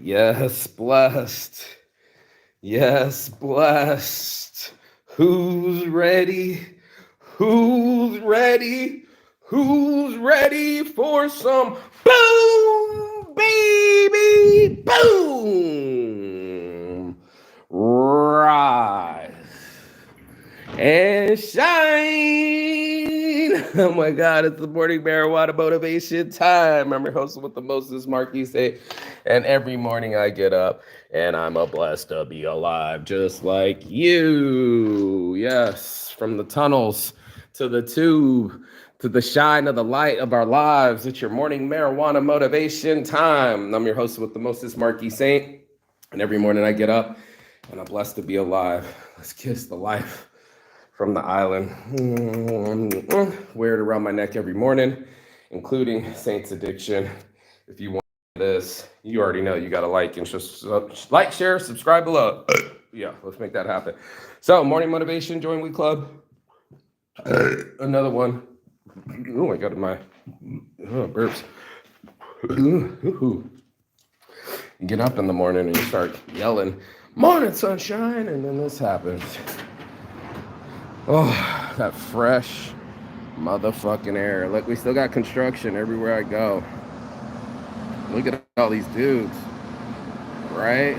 Yes, blessed. Yes, blessed. Who's ready? Who's ready? Who's ready for some boom, baby? Boom! Rise and shine. Oh my God, it's the morning marijuana motivation time. I'm your host with the Moses Marquis, and every morning I get up and I'm a blessed to be alive, just like you. Yes, from the tunnels to the tube to the shine of the light of our lives. It's your morning marijuana motivation time. I'm your host with the Moses Marquis Saint, and every morning I get up and I'm blessed to be alive. Let's kiss the life from the island. Wear it around my neck every morning, including Saints Addiction. If you want this, you already know you got to like and like, share, subscribe below. Yeah, let's make that happen. So, morning motivation, join We Club. Another one. Oh, I got my burps. You get up in the morning and you start yelling, "Morning, sunshine," and then this happens. Oh, that fresh motherfucking air. Look, we still got construction everywhere I go. Look at all these dudes. Right?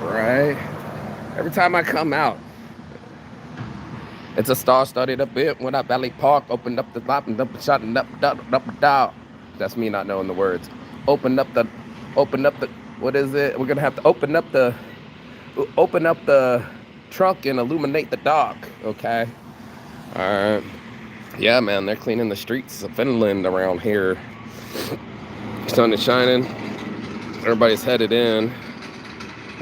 Right? Every time I come out, it's a star started a bit when I Valley Park opened up the top and up shot and up. That's me not knowing the words. Open up the, what is it? We're gonna have to open up the trunk and illuminate the dark. Okay. All right. Yeah, man, they're cleaning the streets of Finland around here. Sun is shining. Everybody's headed in,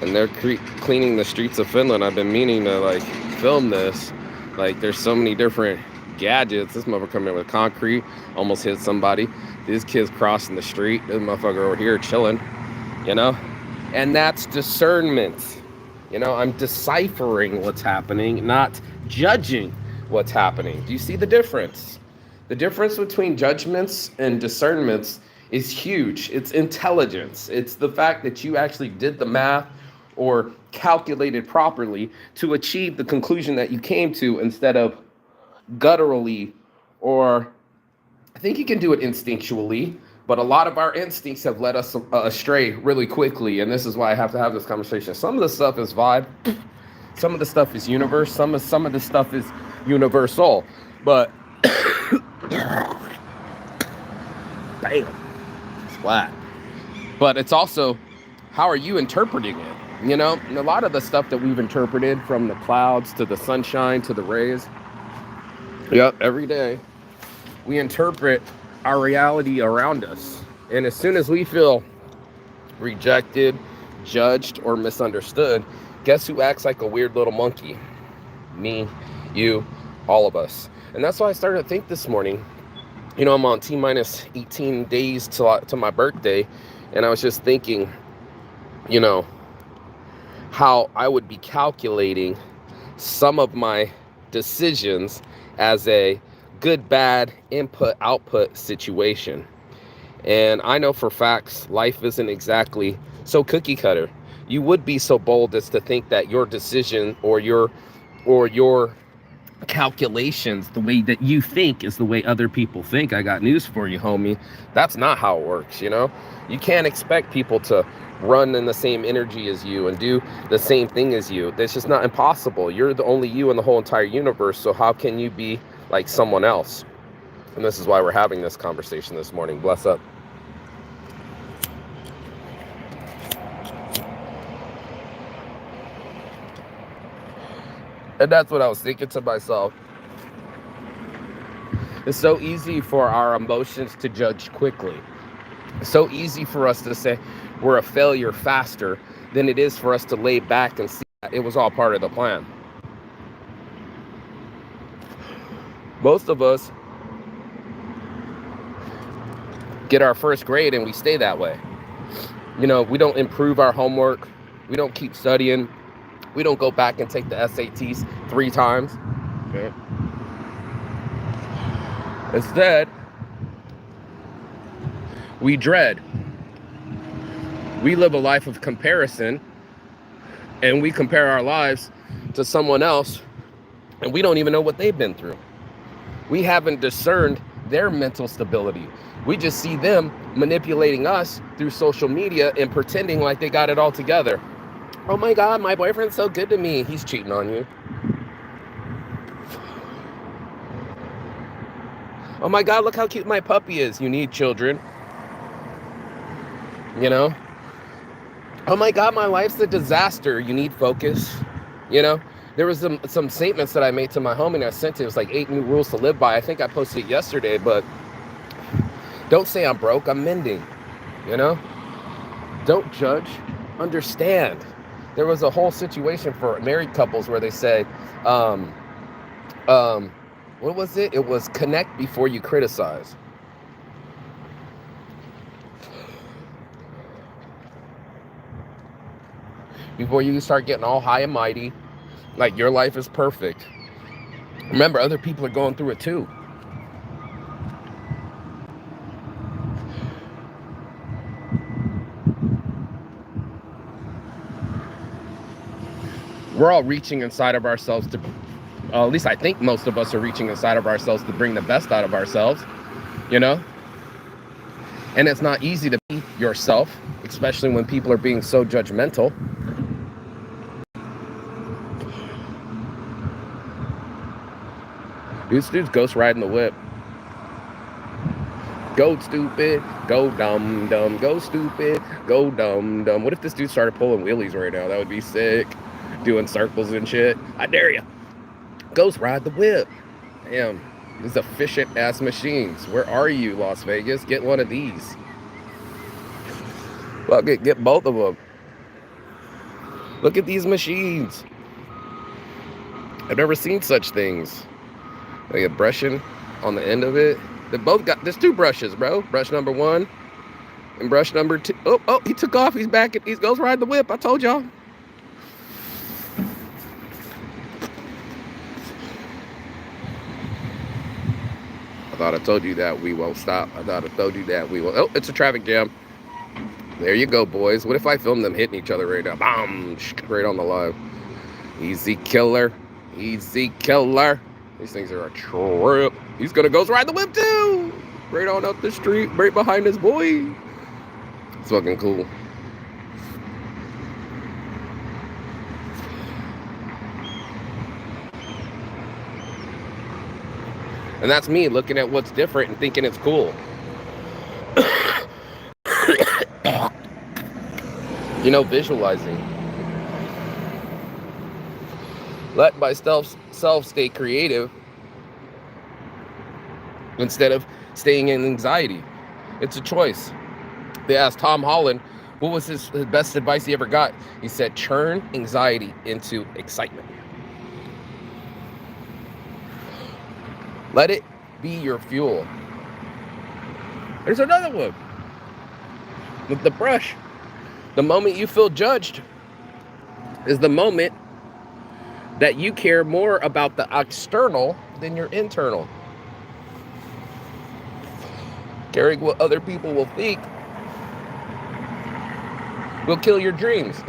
and they're cleaning the streets of Finland. I've been meaning to film this. There's so many different gadgets. This motherfucker coming in with concrete, almost hit somebody. These kids crossing the street. This motherfucker over here chilling. And that's discernment. I'm deciphering what's happening, not judging what's happening. Do you see the difference? The difference between judgments and discernments is huge. It's intelligence. It's the fact that you actually did the math or calculated properly to achieve the conclusion that you came to, instead of gutturally, or I think you can do it instinctually, but a lot of our instincts have led us astray really quickly, and this is why I have to have this conversation. Some of the stuff is vibe, some of the stuff is universe, some of the stuff is universal, but bam, splat. But it's also, how are you interpreting it? And a lot of the stuff that we've interpreted, from the clouds to the sunshine to the rays, every day we interpret our reality around us. And as soon as we feel rejected, judged, or misunderstood, guess who acts like a weird little monkey? Me, you, all of us. And that's why I started to think this morning. I'm on T-minus 18 days to my birthday, and I was just thinking, how I would be calculating some of my decisions as a good, bad, input, output situation. And I know for facts, life isn't exactly so cookie cutter. You would be so bold as to think that your decision or your calculations, the way that you think, is the way other people think. I got news for you, homie. That's not how it works. You can't expect people to run in the same energy as you and do the same thing as you. That's just not impossible. You're the only you in the whole entire universe, so how can you be like someone else? And this is why we're having this conversation this morning. Bless up. And that's what I was thinking to myself. It's so easy for our emotions to judge quickly. It's so easy for us to say we're a failure faster than it is for us to lay back and see that it was all part of the plan. Most of us get our first grade and we stay that way. We don't improve our homework. We don't keep studying. We don't go back and take the SATs 3 times. Okay. Instead, we dread We live a life of comparison, and we compare our lives to someone else, and we don't even know what they've been through. We haven't discerned their mental stability. We just see them manipulating us through social media and pretending like they got it all together. Oh my God, my boyfriend's so good to me. He's cheating on you. Oh my God, look how cute my puppy is. You need children. You know? Oh my God, my life's a disaster. You need focus. You know? There was some statements that I made to my homie and I sent it. It was like 8 new rules to live by. I think I posted it yesterday, but don't say I'm broke. I'm mending. You know? Don't judge. Understand. There was a whole situation for married couples where they said, what was it? It was connect before you criticize. Before you start getting all high and mighty, like your life is perfect. Remember, other people are going through it too. We're all reaching inside of ourselves to, at least I think most of us are reaching inside of ourselves to bring the best out of ourselves, you know? And it's not easy to be yourself, especially when people are being so judgmental. This dude's ghost riding the whip. Go stupid, go dumb, dumb, go stupid, go dumb, dumb. What if this dude started pulling wheelies right now? That would be sick. Doing circles and shit. I dare you. Ghost ride the whip. Damn, these efficient ass machines. Where are you, Las Vegas? Get one of these. Fuck it, get both of them. Look at these machines. I've never seen such things. Like a brushing on the end of it. They both got, there's 2 brushes, bro. Brush number 1 and brush number 2. Oh, he took off. He's back. He's Ghost ride the whip. I told y'all. I thought I told you that we won't stop. I thought I told you that we won't. Oh, it's a traffic jam. There you go, boys. What if I film them hitting each other right now? Bam! Right on the live. Easy killer. Easy killer. These things are a trip. He's gonna Ghost ride the whip too. Right on up the street, right behind his boy. It's fucking cool. And that's me looking at what's different and thinking it's cool. You know, visualizing. Let myself stay creative instead of staying in anxiety. It's a choice. They asked Tom Holland, what was his best advice he ever got? He said, turn anxiety into excitement. Let it be your fuel. There's another one. With the brush. The moment you feel judged is the moment that you care more about the external than your internal. Caring what other people will think will kill your dreams.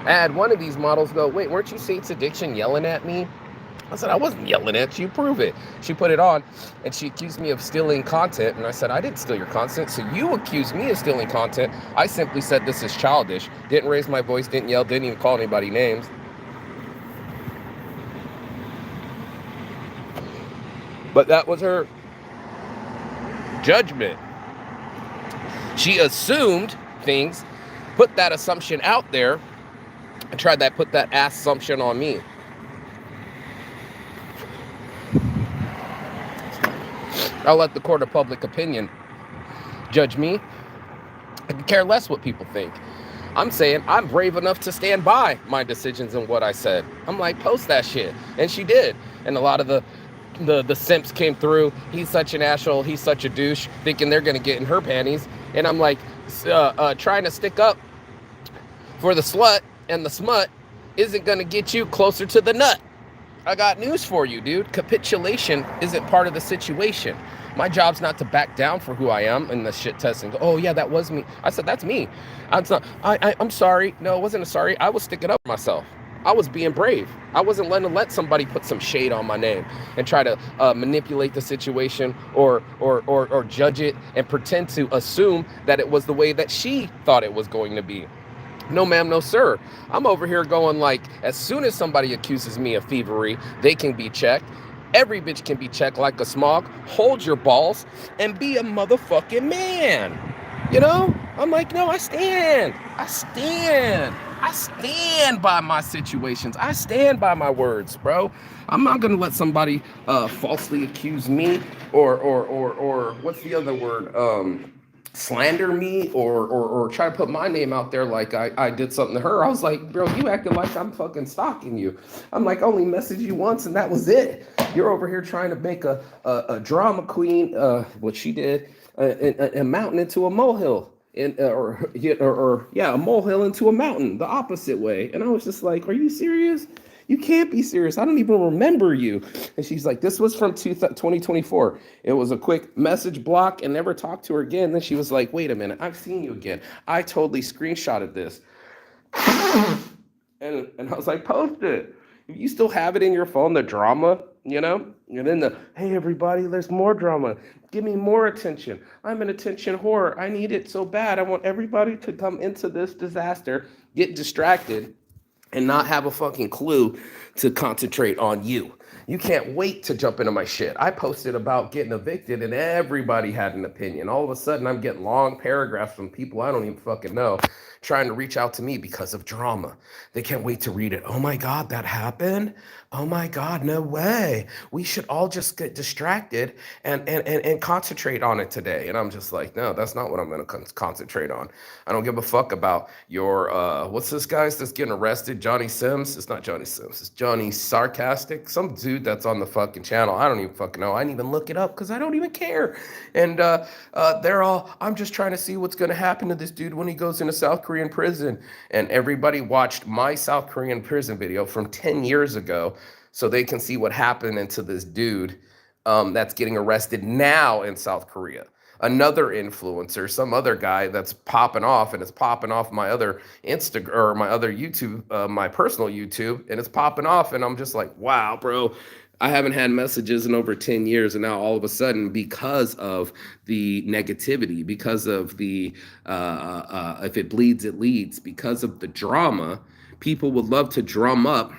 I had one of these models go, wait, weren't you Saints Addiction yelling at me? I said, I wasn't yelling at you, prove it. She put it on and she accused me of stealing content. And I said, I didn't steal your content. So you accused me of stealing content. I simply said this is childish. Didn't raise my voice, didn't yell, didn't even call anybody names. But that was her judgment. She assumed things, put that assumption out there, and tried to put that assumption on me. I'll let the court of public opinion judge me. I could care less what people think. I'm saying I'm brave enough to stand by my decisions and what I said. I'm like, post that shit. And she did. And a lot of the simps came through. He's such an asshole. He's such a douche. Thinking they're going to get in her panties. And I'm like, trying to stick up for the slut and the smut isn't going to get you closer to the nut. I got news for you, dude. Capitulation isn't part of the situation. My job's not to back down for who I am in the shit test and go, oh yeah, that was me. I said, that's me. I'm sorry. No, it wasn't a sorry. I was sticking up for myself. I was being brave. I wasn't letting let somebody put some shade on my name and try to manipulate the situation or judge it and pretend to assume that it was the way that she thought it was going to be. No, ma'am, no, sir. I'm over here going like, as soon as somebody accuses me of thievery, they can be checked. Every bitch can be checked like a smog. Hold your balls and be a motherfucking man. You know? I'm like, no, I stand. I stand by my situations. I stand by my words, bro. I'm not gonna let somebody falsely accuse me or what's the other word? Slander me or try to put my name out there like I did something to her. I was like, bro, you acting like I'm fucking stalking you. I'm like, I only messaged you once and that was it. You're over here trying to make a drama queen, what she did, a mountain into a molehill. A molehill into a mountain, the opposite way. And I was just like, are you serious? You can't be serious. I don't even remember you. And she's like, this was from 2024. It was a quick message block and never talked to her again. Then she was like, wait a minute, I've seen you again. I totally screenshotted this. and I was like, post it. If you still have it in your phone, the drama, you know? And then hey, everybody, there's more drama. Give me more attention. I'm an attention whore. I need it so bad. I want everybody to come into this disaster, get distracted, and not have a fucking clue to concentrate on you. You can't wait to jump into my shit. I posted about getting evicted and everybody had an opinion. All of a sudden, I'm getting long paragraphs from people I don't even fucking know trying to reach out to me because of drama. They can't wait to read it. Oh my God, that happened? Oh my God, no way. We should all just get distracted and concentrate on it today. And I'm just like, no, that's not what I'm going to concentrate on. I don't give a fuck about your, what's this guy's that's getting arrested? Johnny Sims? It's not Johnny Sims. It's Johnny Sarcastic. Some dude that's on the fucking channel. I don't even fucking know. I didn't even look it up because I don't even care. And they're all, I'm just trying to see what's going to happen to this dude when he goes into South Korean prison. And everybody watched my South Korean prison video from 10 years ago so they can see what happened to this dude that's getting arrested now in South Korea. Another influencer, some other guy that's popping off, and it's popping off my other Instagram or my other YouTube, my personal YouTube, and it's popping off, and I'm just like, wow, bro. I haven't had messages in over 10 years, and now all of a sudden, because of the negativity, because of the if it bleeds, it leads, because of the drama, people would love to drum up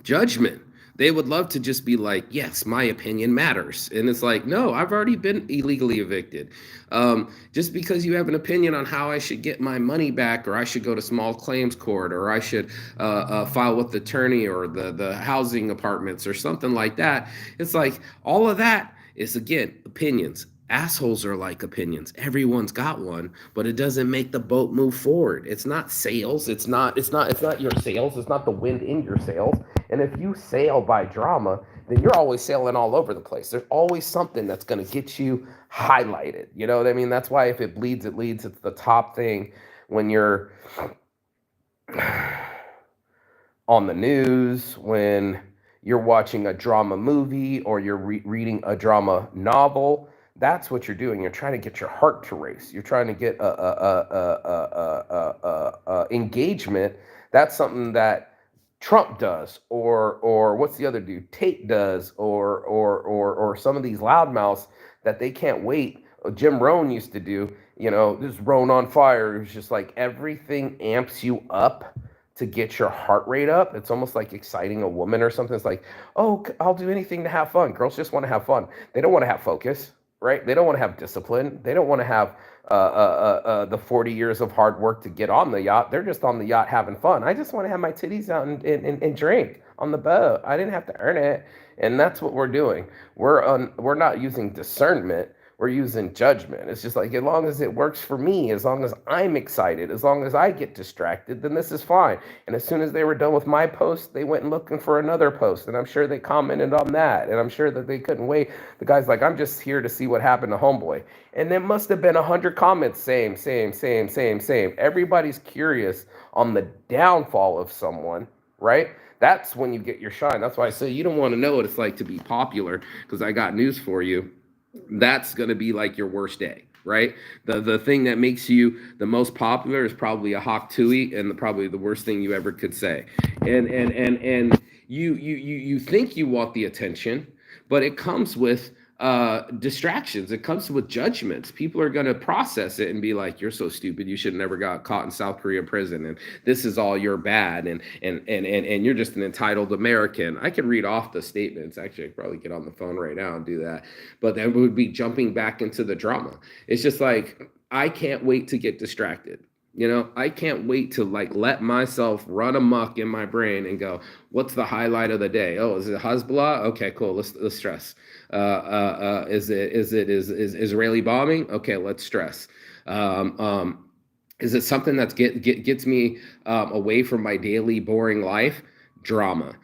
judgment. They would love to just be like, yes, my opinion matters. And it's like, no, I've already been illegally evicted. Just because you have an opinion on how I should get my money back, or I should go to small claims court, or I should file with the attorney or the housing apartments or something like that. It's like all of that is, again, opinions. Assholes are like opinions. Everyone's got one, but it doesn't make the boat move forward. It's not sails. It's not your sails. It's not the wind in your sails. And if you sail by drama, then you're always sailing all over the place. There's always something that's going to get you highlighted. You know what I mean? That's why if it bleeds, it leads. It's the top thing when you're on the news, when you're watching a drama movie or you're reading a drama novel. That's what you're doing. You're trying to get your heart to race. You're trying to get engagement. That's something that Trump does, or what's the other dude? Tate does, or some of these loudmouths that they can't wait. Jim Rohn used to do. You know, this Rohn on fire. It was just like everything amps you up to get your heart rate up. It's almost like exciting a woman or something. It's like, oh, I'll do anything to have fun. Girls just want to have fun. They don't want to have focus. Right? They don't want to have discipline. They don't want to have the 40 years of hard work to get on the yacht. They're just on the yacht having fun. I just want to have my titties out and drink on the boat. I didn't have to earn it. And that's what we're doing. We're not using discernment. We're using judgment. It's just like, as long as it works for me, as long as I'm excited, as long as I get distracted, then this is fine. And as soon as they were done with my post, they went looking for another post. And I'm sure they commented on that. And I'm sure that they couldn't wait. The guy's like, I'm just here to see what happened to homeboy. And there must have been 100 comments, same. Everybody's curious on the downfall of someone, right? That's when you get your shine. That's why I say you don't want to know what it's like to be popular, because I got news for you. That's going to be like your worst day, right? The thing that makes you the most popular is probably a hawk tui, and probably the worst thing you ever could say. And you think you want the attention, but it comes with distractions. It comes with judgments. People are going to process it and be like, "You're so stupid. You should have never got caught in South Korea prison, and this is all your bad, and you're just an entitled American." I could read off the statements. Actually, I could probably get on the phone right now and do that. But then we would be jumping back into the drama. It's just like, I can't wait to get distracted. I can't wait to like let myself run amok in my brain and go, what's the highlight of the day? Oh, is it Hezbollah? Okay, cool. Let's stress. Is Israeli bombing? Okay, let's stress. Is it something that gets me away from my daily boring life? Drama.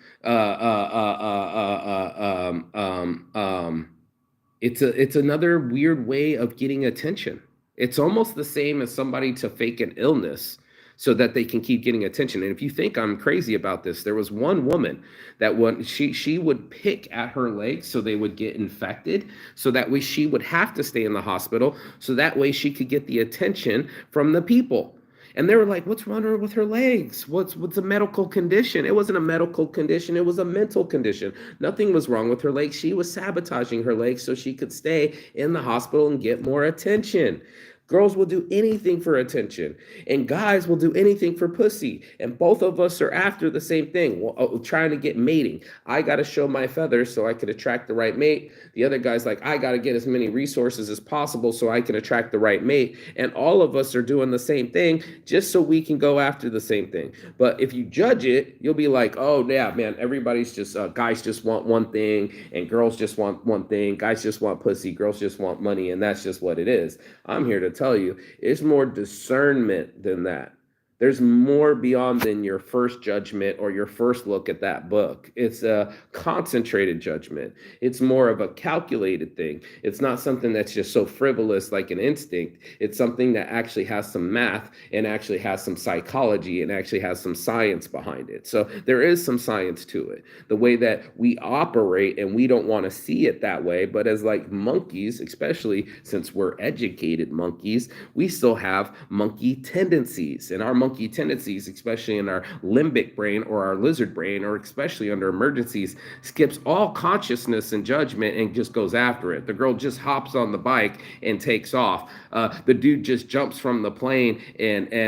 It's another weird way of getting attention. It's almost the same as somebody to fake an illness so that they can keep getting attention. And if you think I'm crazy about this, there was one woman that she would pick at her legs so they would get infected, so that way she would have to stay in the hospital, so that way she could get the attention from the people. And they were like, what's wrong with her legs? What's a medical condition? It wasn't a medical condition. It was a mental condition. Nothing was wrong with her legs. She was sabotaging her legs so she could stay in the hospital and get more attention. Girls will do anything for attention, and guys will do anything for pussy. And both of us are after the same thing, trying to get mating. I got to show my feathers so I can attract the right mate. The other guy's like, I got to get as many resources as possible so I can attract the right mate. And all of us are doing the same thing just so we can go after the same thing. But if you judge it, you'll be like, oh, yeah, man, everybody's just, guys just want one thing, and girls just want one thing. Guys just want pussy. Girls just want money. And that's just what it is. I'm here to tell you, it's more discernment than that. There's more beyond than your first judgment or your first look at that book. It's a concentrated judgment. It's more of a calculated thing. It's not something that's just so frivolous like an instinct. It's something that actually has some math and actually has some psychology and actually has some science behind it. So there is some science to it. The way that we operate, and we don't want to see it that way, but as like monkeys, especially since we're educated monkeys, we still have monkey tendencies. And our monkey tendencies, especially in our limbic brain or our lizard brain, or especially under emergencies, skips all consciousness and judgment and just goes after it. The girl just hops on the bike and takes off. The dude just jumps from the plane and is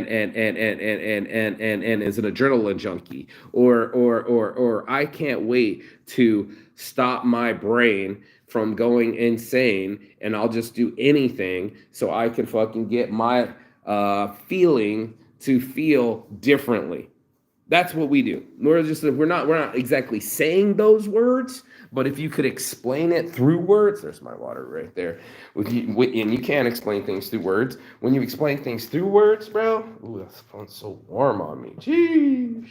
an adrenaline junkie. Or I can't wait to stop my brain from going insane, and I'll just do anything so I can fucking get my feeling to feel differently. That's what we do. We're not exactly saying those words, but if you could explain it through words, there's my water right there. And you can't explain things through words. When you explain things through words, bro, ooh, that phone's so warm on me. Jeez.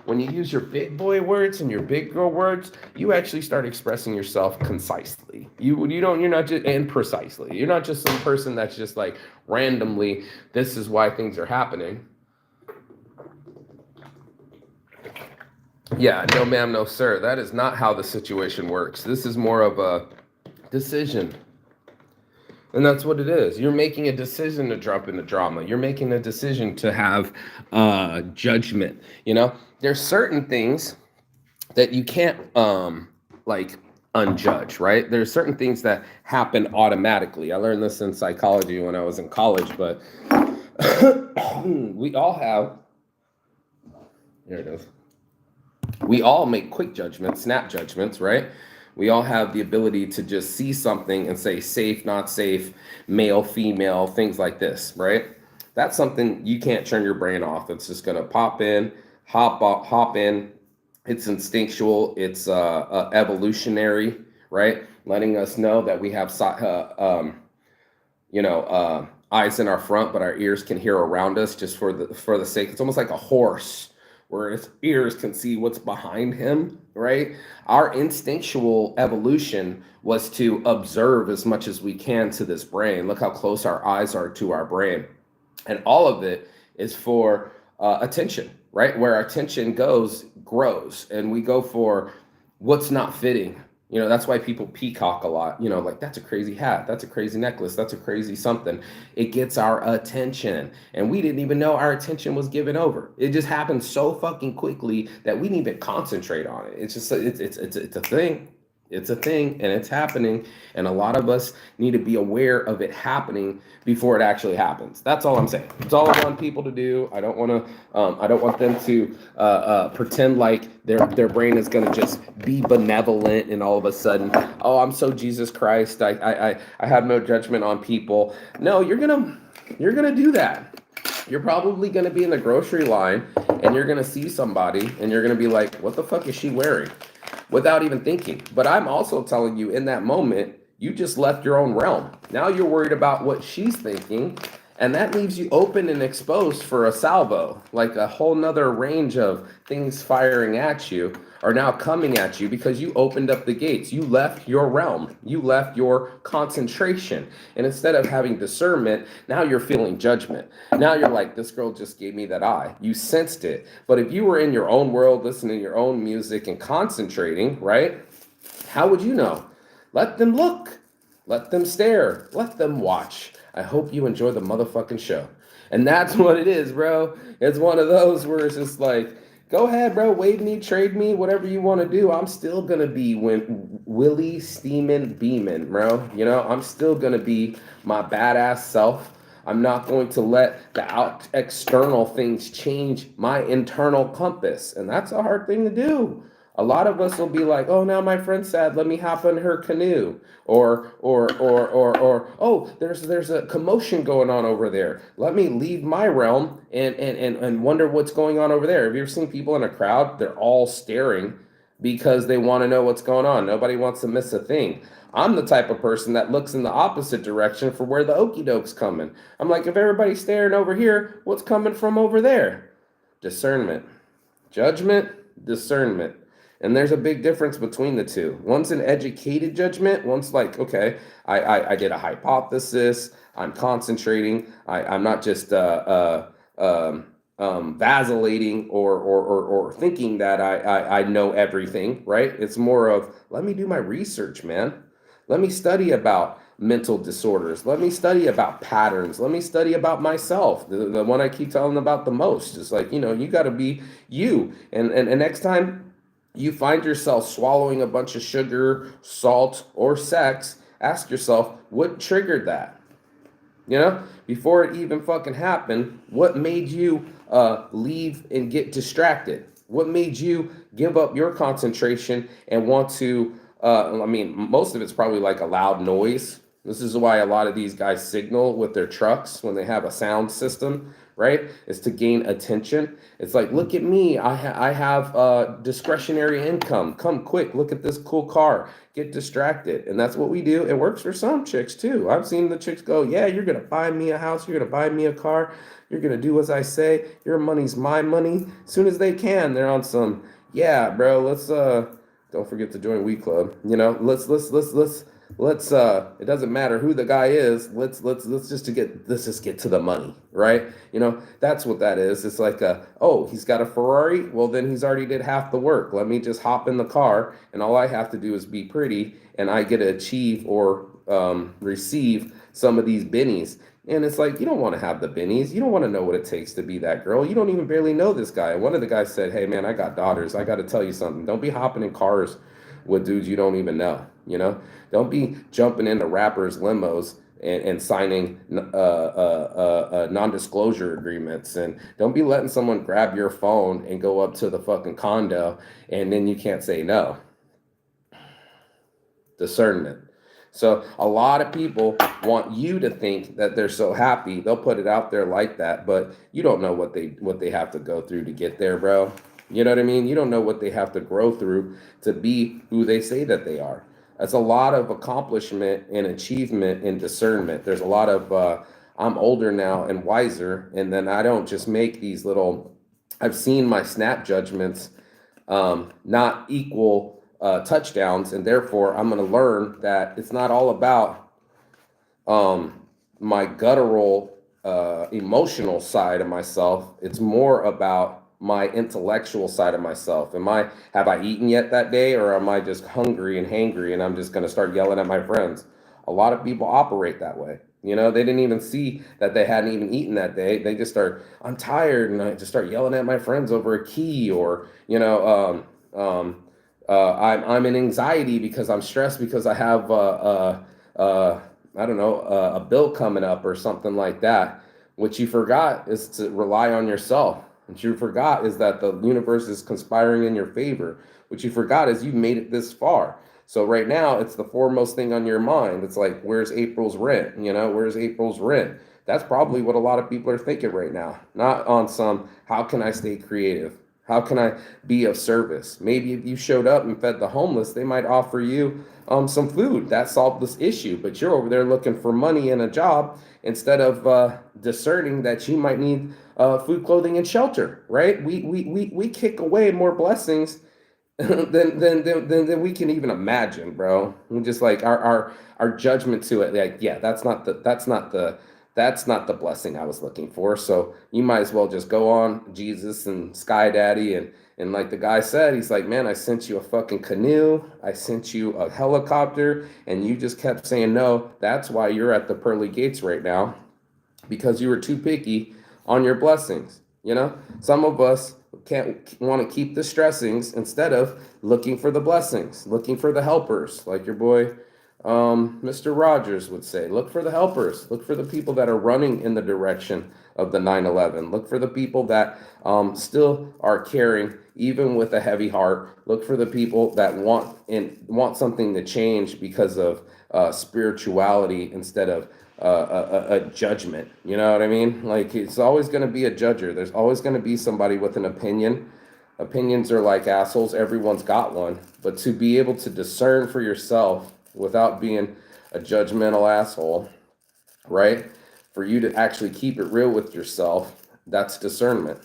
When you use your big boy words and your big girl words, you actually start expressing yourself concisely. You're not just, and precisely. You're not just some person that's just like randomly, this is why things are happening. Yeah, no ma'am, no sir. That is not how the situation works. This is more of a decision. And that's what it is. You're making a decision to drop into drama. You're making a decision to have judgment. There's certain things that you can't like unjudge, right? There's certain things that happen automatically. I learned this in psychology when I was in college, but we all have, here it is. We all make quick judgments, snap judgments, right? We all have the ability to just see something and say safe, not safe, male, female, things like this, right? That's something you can't turn your brain off. It's just going to pop in, hop in. It's instinctual. It's evolutionary, right? Letting us know that we have, eyes in our front, but our ears can hear around us just for the sake. It's almost like a horse, where his ears can see what's behind him, right? Our instinctual evolution was to observe as much as we can to this brain. Look how close our eyes are to our brain. And all of it is for attention. right? Where our attention goes, grows, and we go for what's not fitting. That's why people peacock a lot. Like, that's a crazy hat, that's a crazy necklace, that's a crazy something. It gets our attention, and we didn't even know our attention was given over. It just happened so fucking quickly that we didn't even concentrate on it. It's just it's a thing. It's a thing, and it's happening, and a lot of us need to be aware of it happening before it actually happens. That's all I'm saying. It's all I want people to do. I don't want to. I don't want them to pretend like their brain is going to just be benevolent and all of a sudden, oh, I'm so Jesus Christ. I have no judgment on people. No, you're gonna do that. You're probably gonna be in the grocery line, and you're gonna see somebody, and you're gonna be like, what the fuck is she wearing? Without even thinking. But I'm also telling you, in that moment, you just left your own realm. Now you're worried about what she's thinking, and that leaves you open and exposed for a salvo, like a whole nother range of things firing at you are now coming at you because you opened up the gates. You left your realm. You left your concentration. And instead of having discernment, now you're feeling judgment. Now you're like, this girl just gave me that eye. You sensed it. But if you were in your own world, listening to your own music and concentrating, right? How would you know? Let them look. Let them stare. Let them watch. I hope you enjoy the motherfucking show. And that's what it is, bro. It's one of those where it's just like, go ahead, bro. Wave me, trade me, whatever you want to do. I'm still going to be Willie Steeman Beeman, bro. I'm still going to be my badass self. I'm not going to let the external things change my internal compass. And that's a hard thing to do. A lot of us will be like, oh, now my friend's sad, let me hop in her canoe. Or oh, there's a commotion going on over there. Let me leave my realm and wonder what's going on over there. Have you ever seen people in a crowd? They're all staring because they want to know what's going on. Nobody wants to miss a thing. I'm the type of person that looks in the opposite direction for where the okie doke's coming. I'm like, if everybody's staring over here, what's coming from over there? Discernment. Judgment, discernment. And there's a big difference between the two. One's an educated judgment. One's like, okay, I did a hypothesis. I'm concentrating. I'm not just vacillating or thinking that I know everything, right? It's more of, let me do my research, man. Let me study about mental disorders. Let me study about patterns. Let me study about myself. The one I keep telling about the most is like, you got to be you. And next time you find yourself swallowing a bunch of sugar, salt, or sex, ask yourself, what triggered that? Before it even fucking happened, what made you leave and get distracted? What made you give up your concentration and want to, most of it's probably like a loud noise. This is why a lot of these guys signal with their trucks when they have a sound system, right? Is to gain attention. It's like, look at me. I have discretionary income. Come quick. Look at this cool car. Get distracted. And that's what we do. It works for some chicks too. I've seen the chicks go, yeah, you're going to buy me a house. You're going to buy me a car. You're going to do as I say. Your money's my money. As soon as they can, they're on some, yeah, bro, let's, don't forget to join Weed Club. Let's it doesn't matter who the guy is. Let's just get to the money, right? That's what that is. It's like oh, he's got a Ferrari. Well, then he's already did half the work. Let me just hop in the car, and all I have to do is be pretty, and I get to achieve or receive some of these bennies. And it's like, you don't want to have the bennies. You don't want to know what it takes to be that girl. You don't even barely know this guy. One of the guys said, hey, man, I got daughters. I got to tell you something. Don't be hopping in cars with dudes you don't even know, Don't be jumping into rappers' limos and signing non-disclosure agreements. And don't be letting someone grab your phone and go up to the fucking condo and then you can't say no. Discernment. So a lot of people want you to think that they're so happy. They'll put it out there like that, but you don't know what they have to go through to get there, bro. You know what I mean? You don't know what they have to grow through to be who they say that they are. That's a lot of accomplishment and achievement and discernment. There's a lot of, I'm older now and wiser, and then I don't just make these little, I've seen my snap judgments not equal touchdowns, and therefore I'm going to learn that it's not all about my guttural emotional side of myself. It's more about my intellectual side of myself? Have I eaten yet that day, or am I just hungry and hangry and I'm just going to start yelling at my friends? A lot of people operate that way. You know, they didn't even see that they hadn't even eaten that day. They just start, I'm tired, and I just start yelling at my friends over a key, or I'm in anxiety because I'm stressed because I have I don't know, a bill coming up or something like that. What you forgot is to rely on yourself. What you forgot is that the universe is conspiring in your favor. What you forgot is you made it this far. So right now, it's the foremost thing on your mind. It's like, where's April's rent? You know, where's April's rent? That's probably what a lot of people are thinking right now. Not on some, how can I stay creative? How can I be of service? Maybe if you showed up and fed the homeless, they might offer you some food. That solved this issue. But you're over there looking for money and a job instead of discerning that you might need food, clothing, and shelter, right? We kick away more blessings than we can even imagine, bro. We just like our judgment to it, like, yeah, that's not the blessing I was looking for. So you might as well just go on Jesus and Sky Daddy, and like the guy said, he's like, man, I sent you a fucking canoe, I sent you a helicopter, and you just kept saying no. That's why you're at the pearly gates right now, because you were too picky on your blessings. You know, some of us can't want to keep the stressings instead of looking for the blessings, looking for the helpers, like your boy Mr. Rogers would say. Look for the helpers. Look for the people that are running in the direction of the 9/11. Look for the people that still are caring, even with a heavy heart. Look for the people that want something to change because of spirituality instead of a judgment. You know what I mean? Like, it's always going to be a judger. There's always going to be somebody with an opinion. Opinions are like assholes. Everyone's got one. But to be able to discern for yourself without being a judgmental asshole, right? For you to actually keep it real with yourself, that's discernment.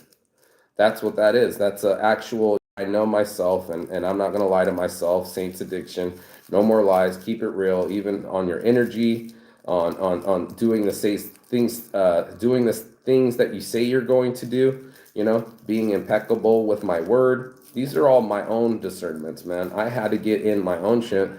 That's what that is. That's an actual, I know myself, and I'm not going to lie to myself. Saints addiction. No more lies. Keep it real, even on your energy, on doing the things that you say you're going to do. You know, being impeccable with my word. These are all my own discernments, man. I had to get in my own shit,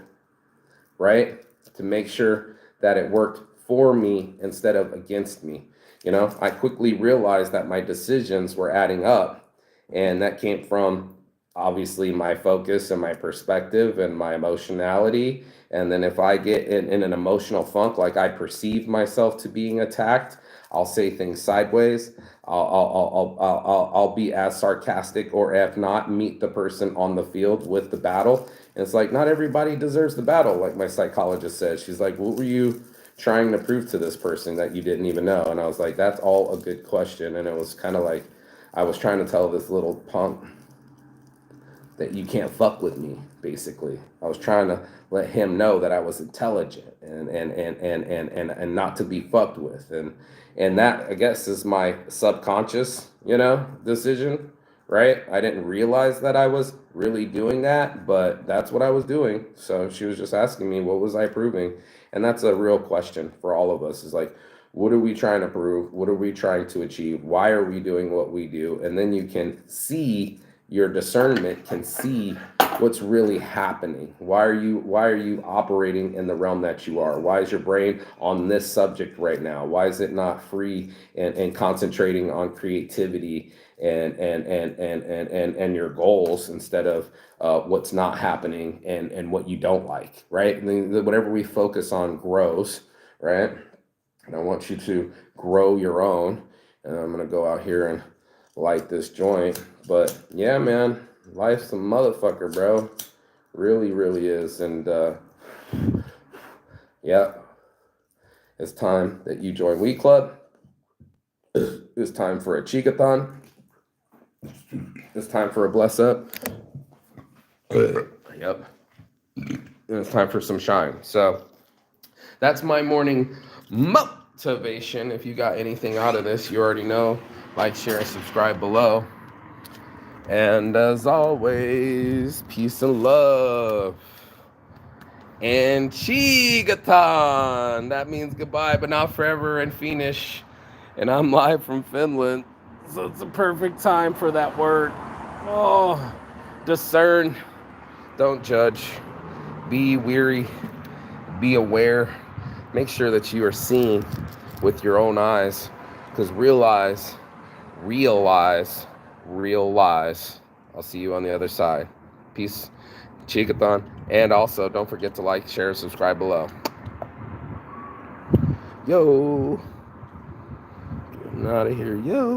right, to make sure that it worked for me instead of against me. You know, I quickly realized that my decisions were adding up, and that came from obviously my focus and my perspective and my emotionality. And then if I get in an emotional funk, like I perceive myself to being attacked, I'll say things sideways. I'll be as sarcastic, or if not, meet the person on the field with the battle. And it's like, not everybody deserves the battle, like my psychologist said. She's like, what were you trying to prove to this person that you didn't even know? And I was like, that's all a good question. And it was kind of like I was trying to tell this little punk that you can't fuck with me, basically. I was trying to let him know that I was intelligent and not to be fucked with. And that, I guess, is my subconscious, decision, right? I didn't realize that I was really doing that, but that's what I was doing. So she was just asking me, what was I proving? And that's a real question for all of us, is like, what are we trying to prove? What are we trying to achieve? Why are we doing what we do? And then you can see, your discernment can see what's really happening. Why are you operating in the realm that you are? Why is your brain on this subject right now? Why is it not free and concentrating on creativity and your goals, instead of what's not happening and what you don't like, right? And whatever we focus on grows, right? And I want you to grow your own. And I'm gonna go out here and light this joint. But yeah, man, life's a motherfucker, bro. Really, really is. And yeah, it's time that you join We Club. It's time for a Chicathon. It's time for a Bless Up. Yep. And it's time for some shine. So that's my morning motivation. If you got anything out of this, you already know. Like, share, and subscribe below. And as always, peace and love. And Chigaton. That means goodbye, but not forever, and Finnish. And I'm live from Finland. So it's a perfect time for that word. Oh, discern. Don't judge. Be weary. Be aware. Make sure that you are seeing with your own eyes. Because realize. I'll see you on the other side. Peace. Chigathon. And also, don't forget to like, share, subscribe below. Yo. Getting out of here. Yo.